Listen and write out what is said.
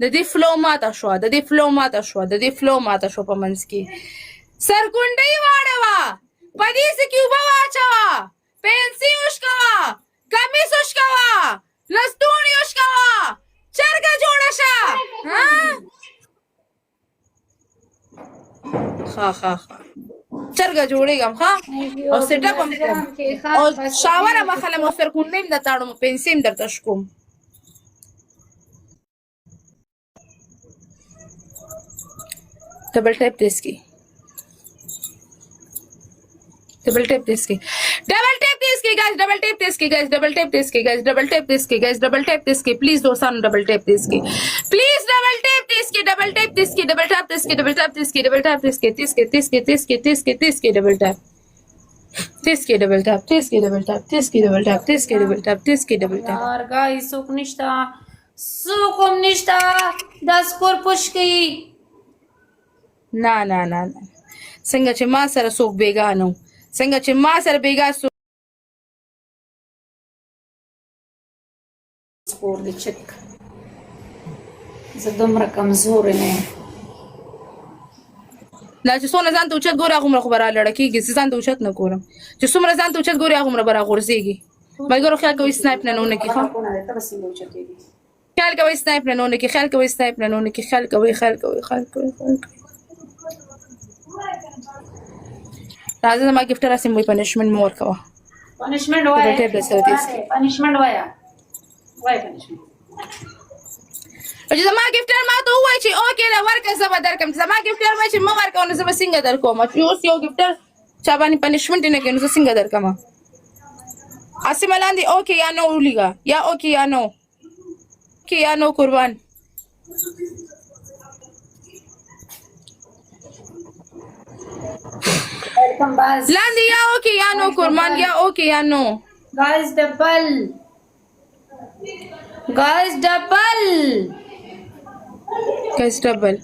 د دې فلو ماته شوه د دې فلو ماته شوه په منځ کې سرکونډۍ واړوه په دې څه کې اوبه واچوه پنسي وشکوه کمیس وشکوه لستوڼي وشکوه چرګه جوړه شه ښه چرګه جوړېږم ښه او سیټ اپ هم کوم او شاور هم اخلم او سرکونډۍ هم درته اړوم پنسي هم درته شکوم double tap दे इसकी double tap दे इसकी guys double tap दे इसकी गाइस डबल टैप दे इसकी गाइस डबल टैप दे इसकी गाइस डबल टैप दे इसकी प्लीज दोस्तों डबल टैप दे इसकी प्लीज डबल टैप दे इसकी डबल टैप दे इसकी डबल टैप दे इसकी डबल टैप दे इसकी डबल टैप दे इसकी तिसके डबल टैप तिसके डबल टैप तिसके डबल टैप तिसके डबल टैप तिसके डबल टैप तिसके डबल टैप यार गाइस सुकुम निष्ठा 10 कोर पुष्की ना څنګه چې ما سره څوک بیګانو څنګه چې ما سره بیګا سپور دې چک زه دومره کمزور نه دا چې څونه ځان ته اوچت ګورې هغومره خو به رالړه کېږي زه ځان ته اوچت نه ګورم چې څومره ځان ته اوچت ګورې هغومره به راغورځېږي ملګرو خیال کوئ سنایپ نه ونه کړي ښه خیال کوئ سنایپ نه ونه کړي خیال کوئ سنایپ نه ونه کړي خیال کوئ راځه زما ګفټر راسم وای پنشمنټ مو ورکوه پنشمنټ وایا پنشمنټ وایا چې زما ګفټر ما ته ووایي چې اوکې دا ورکړه زه به درکړم زما ګفټر وایي چې مه ورکوه نو زه به څنګه درکوم چې اوس یو ګفټر چا باندې پنشمنټ نه کوي نو زه څنګه درکړم اسمه لاندې اوکې یا نو ولیږه یا اوکې یا نو قربان لاندې یا اوکې یا نو قربان یا اوکې یا نو guys double guys double